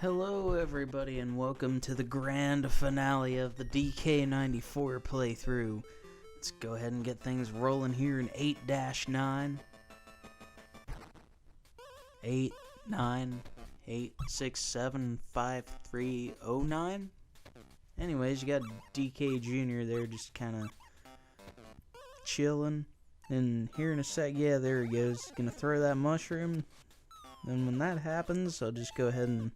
Hello everybody and welcome to the grand finale of the DK94 playthrough. Let's go ahead and get things rolling here in 8-9. 8, 9, 8, 6, 7, 5, 3, 0, 9. Anyways, you got DK Jr. there just kind of chilling. And here in a sec, yeah, there he goes. Gonna throw that mushroom. And when that happens, I'll just go ahead and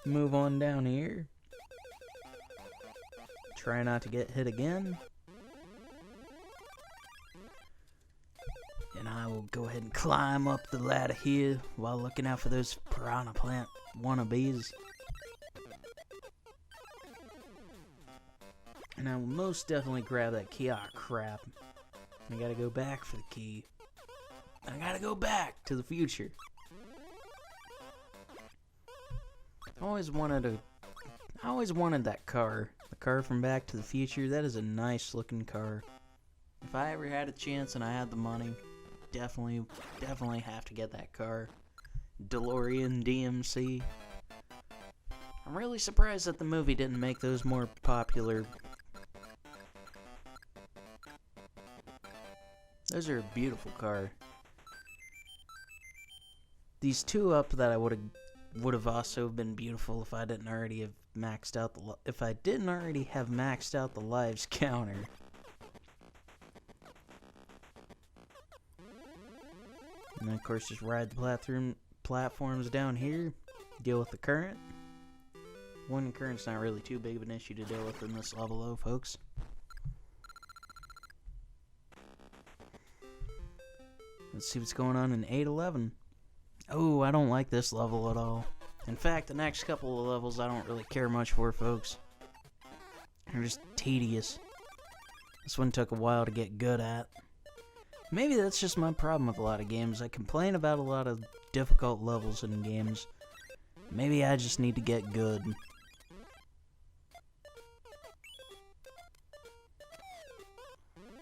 move on down here. Try not to get hit again. And I will go ahead and climb up the ladder here while looking out for those piranha plant wannabes. And I will most definitely grab that key. Ah, crap. I gotta go back for the key. I gotta go back to the future. I always wanted that car. The car from Back to the Future. That is a nice looking car. If I ever had a chance and I had the money, definitely have to get that car. DeLorean DMC. I'm really surprised that the movie didn't make those more popular. Those are a beautiful car. These two up that I would have also been beautiful if I didn't already have maxed out the lives counter. And then of course just ride the platforms down here, deal with the current. One current's not really too big of an issue to deal with in this level though, folks. Let's see what's going on in 8-11. Oh, I don't like this level at all. In fact, the next couple of levels I don't really care much for, folks. They're just tedious. This one took a while to get good at. Maybe that's just my problem with a lot of games. I complain about a lot of difficult levels in games. Maybe I just need to get good.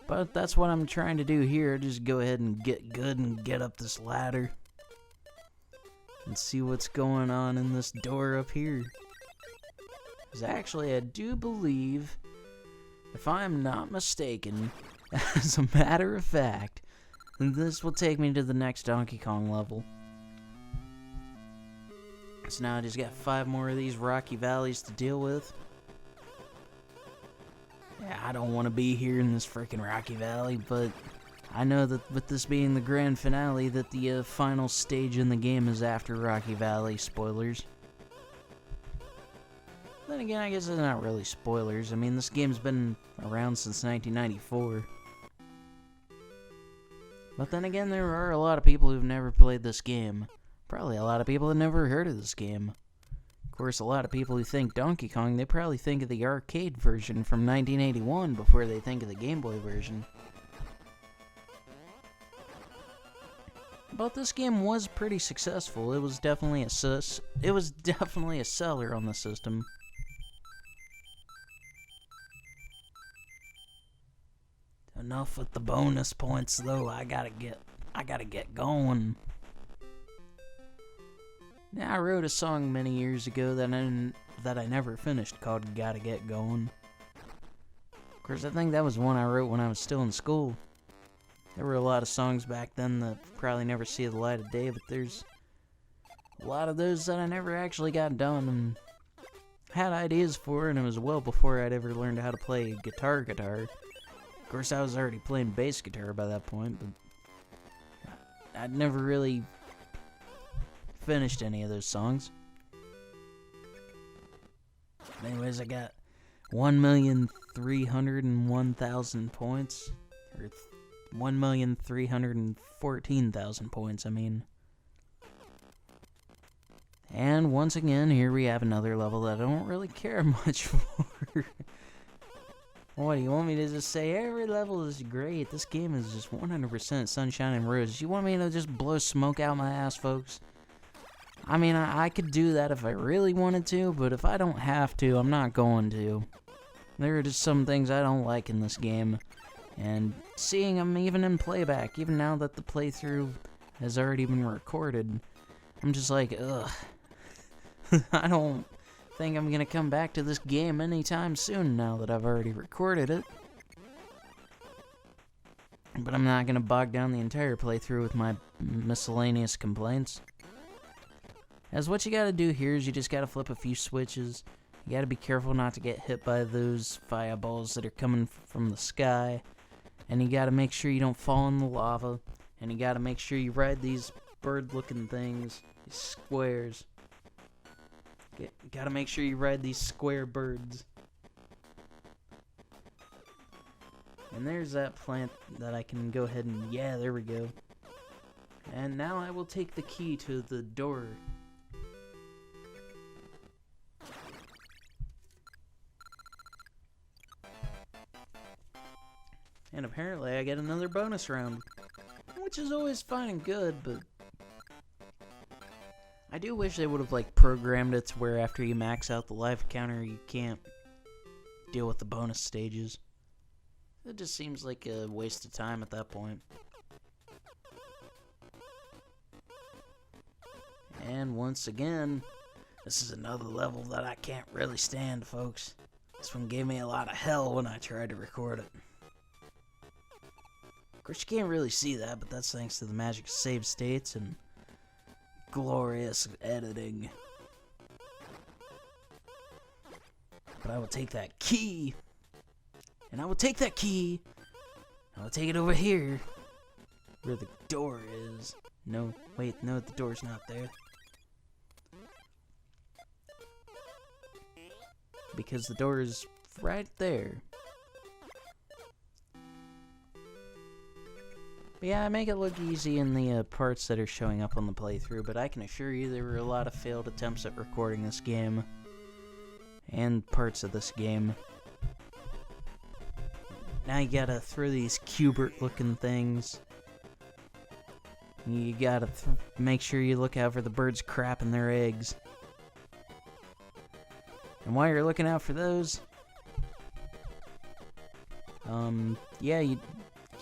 But that's what I'm trying to do here. Just go ahead and get good and get up this ladder. And see what's going on in this door up here. Because actually, I do believe, if I'm not mistaken, as a matter of fact, this will take me to the next Donkey Kong level. So now I just got 5 more of these rocky valleys to deal with. Yeah, I don't want to be here in this freaking rocky valley, but I know that with this being the grand finale, that the final stage in the game is after Rocky Valley. Spoilers. Then again, I guess it's not really spoilers. I mean, this game's been around since 1994. But then again, there are a lot of people who've never played this game. Probably a lot of people have never heard of this game. Of course, a lot of people who think Donkey Kong, they probably think of the arcade version from 1981 before they think of the Game Boy version. But this game was pretty successful. It was definitely a seller on the system. Enough with the bonus points though. I gotta get going. Now I wrote a song many years ago that I never finished called Gotta Get Going. Of course, I think that was one I wrote when I was still in school. There were a lot of songs back then that probably never see the light of day, but there's a lot of those that I never actually got done and had ideas for, and it was well before I'd ever learned how to play guitar. Of course, I was already playing bass guitar by that point, but I'd never really finished any of those songs. Anyways, I got 1,301,000 points, or 1,314,000 points, I mean. And once again, here we have another level that I don't really care much for. What, do you want me to just say every level is great? This game is just 100% sunshine and roses. You want me to just blow smoke out my ass, folks? I mean, I could do that if I really wanted to, but if I don't have to, I'm not going to. There are just some things I don't like in this game. And seeing them even in playback, even now that the playthrough has already been recorded, I'm just like, ugh. I don't think I'm gonna come back to this game anytime soon now that I've already recorded it. But I'm not gonna bog down the entire playthrough with my miscellaneous complaints. As what you gotta do here is you just gotta flip a few switches. You gotta be careful not to get hit by those fireballs that are coming from the sky. And you gotta make sure you don't fall in the lava. And you gotta make sure you ride these bird-looking things, these squares. Gotta make sure you ride these square birds. And there's that plant that I can go ahead and... Yeah, there we go. And now I will take the key to the door. And apparently I get another bonus round. Which is always fine and good, but... I do wish they would have, like, programmed it to where after you max out the life counter, you can't deal with the bonus stages. It just seems like a waste of time at that point. And once again, this is another level that I can't really stand, folks. This one gave me a lot of hell when I tried to record it. Of course, you can't really see that, but that's thanks to the magic of save states and glorious editing. But I will take that key. And I will take that key. I will take it over here. Where the door is. No, wait, no, the door's not there. Because the door is right there. But yeah, I make it look easy in the parts that are showing up on the playthrough, but I can assure you there were a lot of failed attempts at recording this game. And parts of this game. Now you gotta throw these Cubert-looking things. You gotta make sure you look out for the birds crapping their eggs. And while you're looking out for those, yeah, you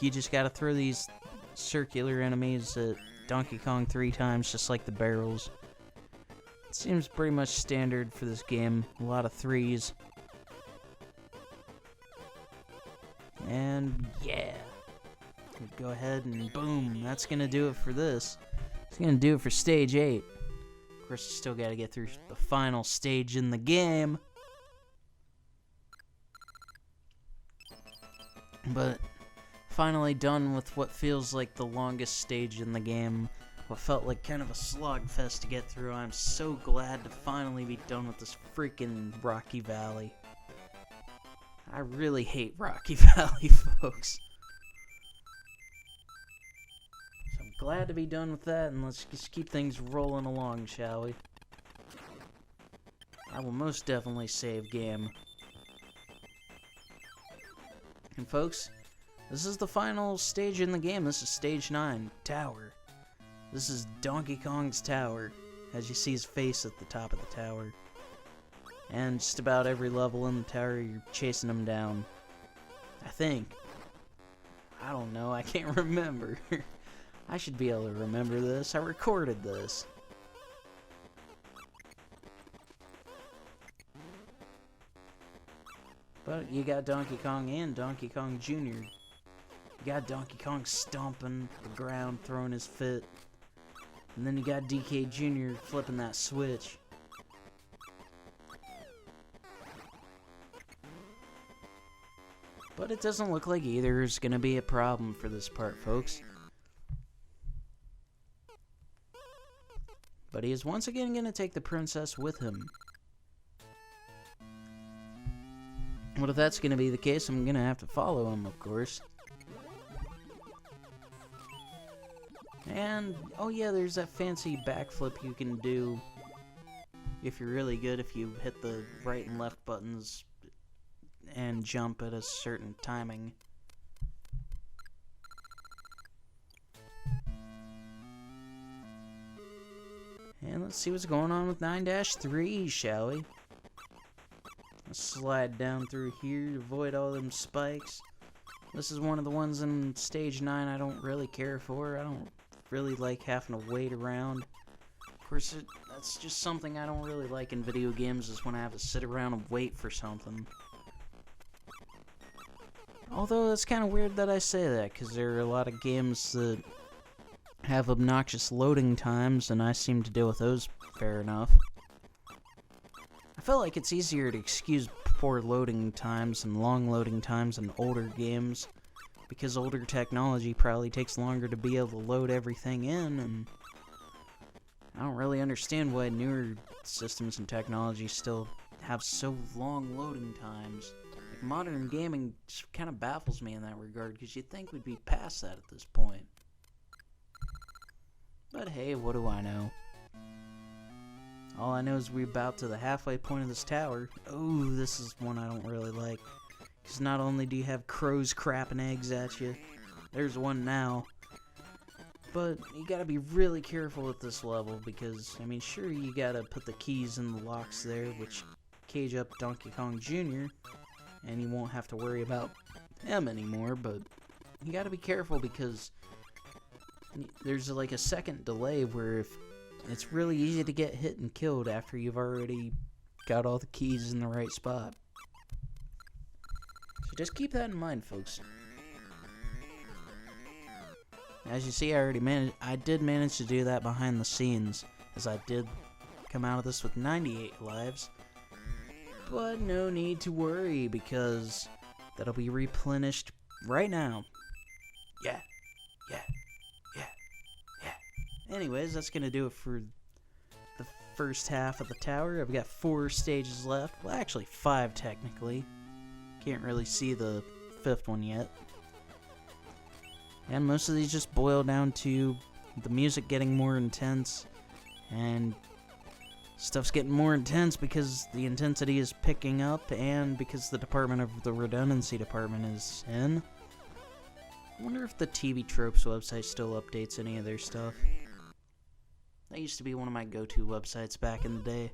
just gotta throw these circular enemies at Donkey Kong 3 times, just like the barrels. It seems pretty much standard for this game. A lot of threes. And yeah, go ahead and boom, that's gonna do it for this. It's gonna do it for stage 8. Of course, you still gotta get through the final stage in the game. But finally done with what feels like the longest stage in the game. What felt like kind of a slogfest to get through. I'm so glad to finally be done with this freaking Rocky Valley. I really hate Rocky Valley, folks. So I'm glad to be done with that, and let's just keep things rolling along, shall we? I will most definitely save game. And folks, this is the final stage in the game. This is stage 9, Tower. This is Donkey Kong's tower, as you see his face at the top of the tower. And just about every level in the tower, you're chasing him down. I think. I don't know, I can't remember. I should be able to remember this. I recorded this. But you got Donkey Kong and Donkey Kong Jr. You got Donkey Kong stomping the ground, throwing his fit. And then you got DK Jr. flipping that switch. But it doesn't look like either is going to be a problem for this part, folks. But he is once again going to take the princess with him. Well, if that's going to be the case, I'm going to have to follow him, of course. And, oh yeah, there's that fancy backflip you can do if you're really good, if you hit the right and left buttons and jump at a certain timing. And let's see what's going on with 9-3, shall we? Let's slide down through here to avoid all them spikes. This is one of the ones in stage 9 I don't really care for. I don't really like having to wait around. Of course, That's just something I don't really like in video games, is when I have to sit around and wait for something. Although it's kind of weird that I say that, because there are a lot of games that have obnoxious loading times, and I seem to deal with those fair enough. I feel like it's easier to excuse poor loading times and long loading times in older games, because older technology probably takes longer to be able to load everything in, and I don't really understand why newer systems and technology still have so long loading times. Like, modern gaming just kind of baffles me in that regard, because you'd think we'd be past that at this point. But hey, what do I know? All I know is we're about to the halfway point of this tower. Oh, this is one I don't really like. Because not only do you have crows crapping eggs at you, there's one now, but you gotta be really careful with this level, because, I mean, sure, you gotta put the keys in the locks there, which cage up Donkey Kong Jr., and you won't have to worry about him anymore, but you gotta be careful, because there's like a second delay where if it's really easy to get hit and killed after you've already got all the keys in the right spot. So just keep that in mind, folks. As you see, I did manage to do that behind the scenes, as I did come out of this with 98 lives. But no need to worry, because that'll be replenished right now. Yeah. Anyways, that's gonna do it for the first half of the tower. I've got 4 stages left. Well, actually 5 technically. Can't really see the 5th one yet. And most of these just boil down to the music getting more intense, and stuff's getting more intense because the intensity is picking up, and because the Department of the Redundancy Department is in. I wonder if the TV Tropes website still updates any of their stuff. That used to be one of my go-to websites back in the day.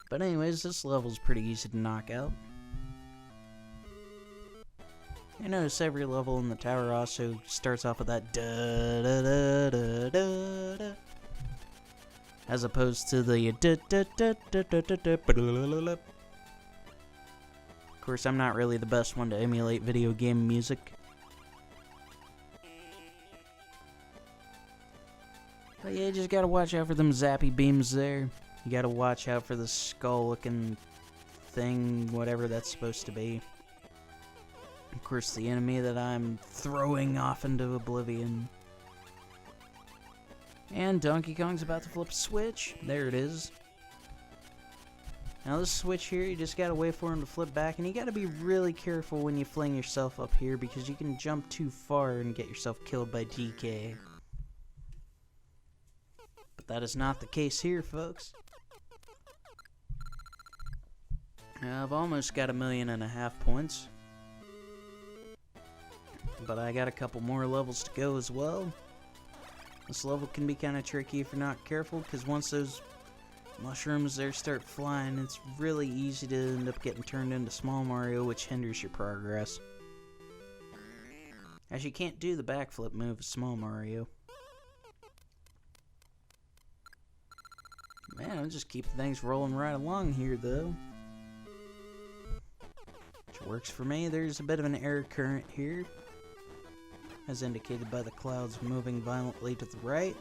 But anyways, this level's pretty easy to knock out. I notice every level in the tower also starts off with that da da da da da da, as opposed to the da da da da da da da. Of course, I'm not really the best one to emulate video game music. But yeah, you just gotta watch out for them zappy beams there. You gotta watch out for the skull-looking thing, whatever that's supposed to be. Of course, the enemy that I'm throwing off into oblivion. And Donkey Kong's about to flip a switch. There it is. Now this switch here, you just gotta wait for him to flip back, and you gotta be really careful when you fling yourself up here, because you can jump too far and get yourself killed by DK. But that is not the case here, folks. Now, I've almost got 1.5 million points, but I got a couple more levels to go as well. This level can be kind of tricky if you're not careful, because once those mushrooms there start flying, it's really easy to end up getting turned into Small Mario, which hinders your progress. As you can't do the backflip move of Small Mario. Man, I'm just keeping things rolling right along here, though. Which works for me. There's a bit of an air current here, as indicated by the clouds moving violently to the right.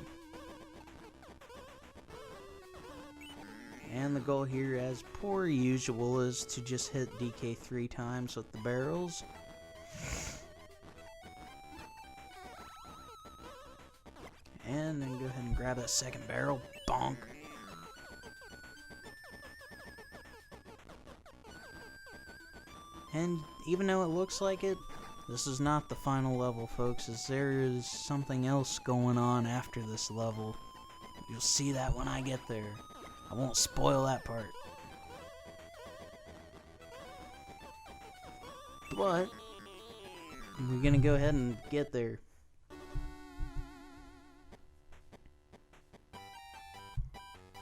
And the goal here, as per usual, is to just hit DK 3 times with the barrels. And then go ahead and grab that second barrel. Bonk. And even though it looks like it, this is not the final level, folks, as there is something else going on after this level. You'll see that when I get there. I won't spoil that part. But we're gonna go ahead and get there.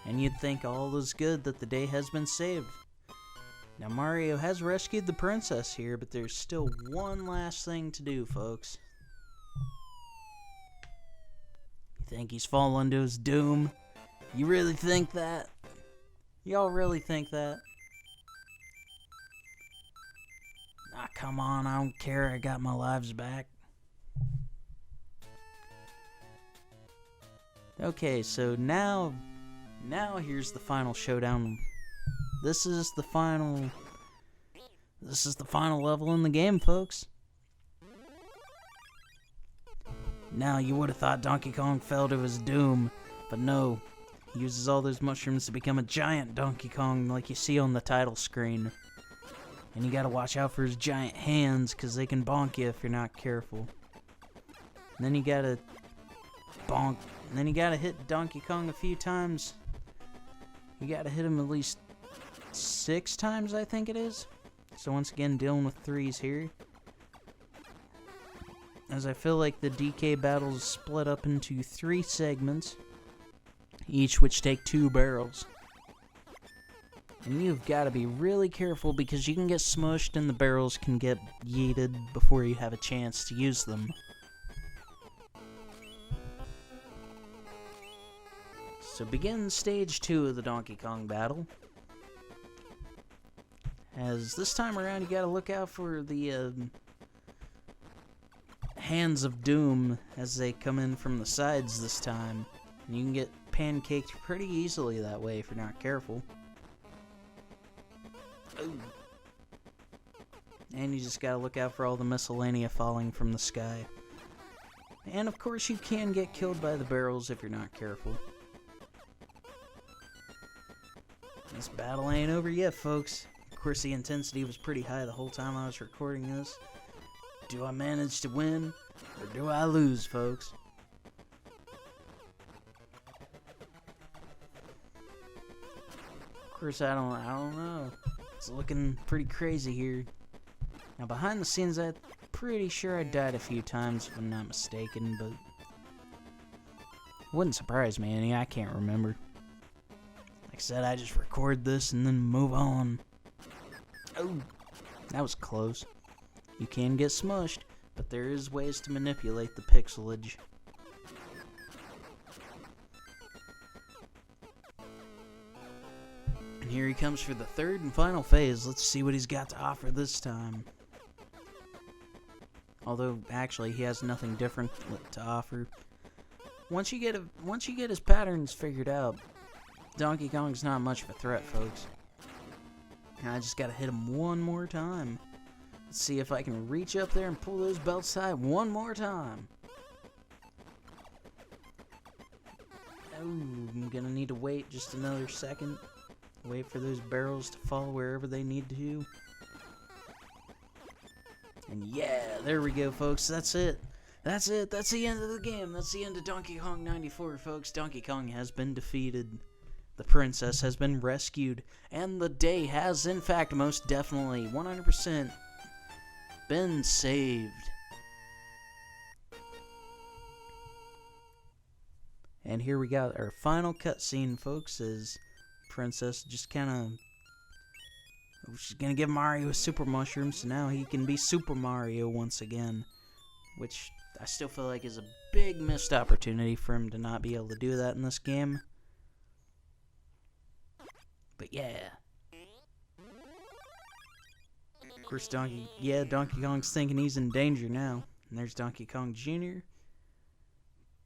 And you'd think all is good, that the day has been saved. Now Mario has rescued the princess here, but there's still one last thing to do, folks. Think he's fallen to his doom? You really think that? Y'all really think that? Ah, come on, I don't care. I got my lives back. Okay, so now here's the final showdown. This is the final level in the game, folks. Now, you would have thought Donkey Kong fell to his doom, but no. He uses all those mushrooms to become a giant Donkey Kong like you see on the title screen. And you gotta watch out for his giant hands, because they can bonk you if you're not careful. And then you gotta bonk. And then you gotta hit Donkey Kong a few times. You gotta hit him at least 6 times, I think it is. So once again, dealing with 3s here. As I feel like the DK battles split up into 3 segments, each which take 2 barrels. And you've got to be really careful because you can get smushed and the barrels can get yeeted before you have a chance to use them. So begin stage 2 of the Donkey Kong battle. As this time around you gotta look out for the hands of doom as they come in from the sides this time. And you can get pancaked pretty easily that way if you're not careful. Ooh. And you just gotta look out for all the miscellanea falling from the sky. And of course you can get killed by the barrels if you're not careful. This battle ain't over yet, folks. Of course the intensity was pretty high the whole time I was recording this. Do I manage to win, or do I lose, folks? Of course I don't know. It's looking pretty crazy here. Now behind the scenes I'm pretty sure I died a few times if I'm not mistaken, but wouldn't surprise me any, I can't remember. Like I said, I just record this and then move on. Oh, that was close. You can get smushed, but there is ways to manipulate the pixelage. And here he comes for the third and final phase. Let's see what he's got to offer this time. Although, actually, he has nothing different to offer. Once you get his patterns figured out, Donkey Kong's not much of a threat, folks. And I just gotta hit him one more time. Let's see if I can reach up there and pull those belts high one more time. Oh, I'm gonna need to wait just another second. Wait for those barrels to fall wherever they need to. And yeah, there we go, folks. That's it. That's it. That's the end of the game. That's the end of Donkey Kong 94, folks. Donkey Kong has been defeated. The princess has been rescued. And the day has, in fact, most definitely, 100%, been saved. And here we got our final cutscene, folks, as Princess just kind of... She's gonna give Mario a super mushroom, so now he can be Super Mario once again. Which I still feel like is a big missed opportunity for him to not be able to do that in this game. But yeah. Of course, Donkey Kong's thinking he's in danger now. And there's Donkey Kong Jr.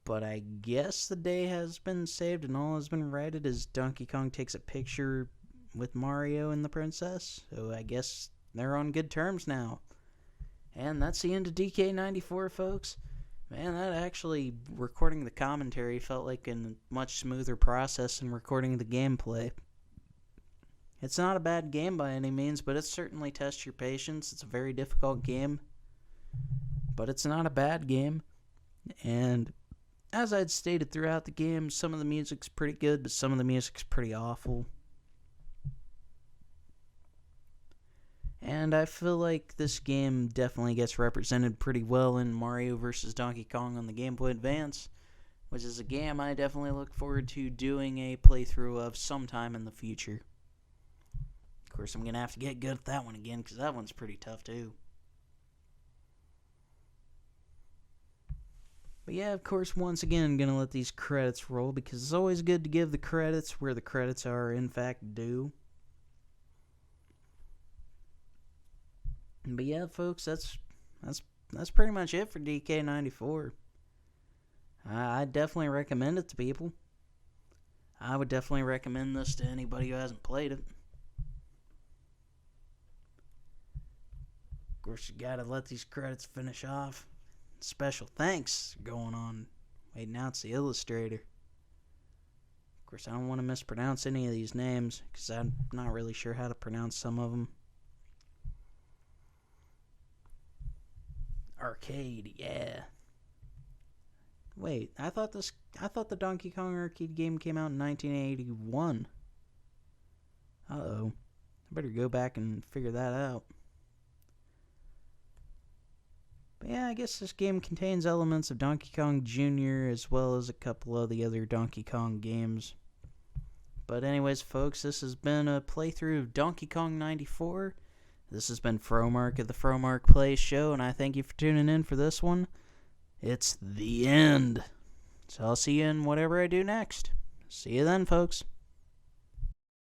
But I guess the day has been saved and all has been righted as Donkey Kong takes a picture with Mario and the princess. So I guess they're on good terms now. And that's the end of DK94, folks. Man, that actually, recording the commentary felt like a much smoother process than recording the gameplay. It's not a bad game by any means, but it certainly tests your patience. It's a very difficult game, but it's not a bad game. And as I'd stated throughout the game, some of the music's pretty good, but some of the music's pretty awful. And I feel like this game definitely gets represented pretty well in Mario vs. Donkey Kong on the Game Boy Advance, which is a game I definitely look forward to doing a playthrough of sometime in the future. Of course, I'm going to have to get good at that one again, because that one's pretty tough too. But But yeah, of course, once again, gonna let these credits roll because it's always good to give the credits where the credits are in fact due. But yeah, folks, that's pretty much it for DK94. I definitely recommend it to people. I would definitely recommend this to anybody who hasn't played it. Of course, you gotta let these credits finish off. Special thanks going on. Wait, now it's the illustrator. Of course, I don't want to mispronounce any of these names because I'm not really sure how to pronounce some of them. Arcade, yeah. Wait, I thought the Donkey Kong arcade game came out in 1981. Uh-oh. I better go back and figure that out. But yeah, I guess this game contains elements of Donkey Kong Jr. as well as a couple of the other Donkey Kong games. But anyways, folks, this has been a playthrough of Donkey Kong 94. This has been Fromark at the Fromark Plays Show, and I thank you for tuning in for this one. It's the end. So I'll see you in whatever I do next. See you then, folks.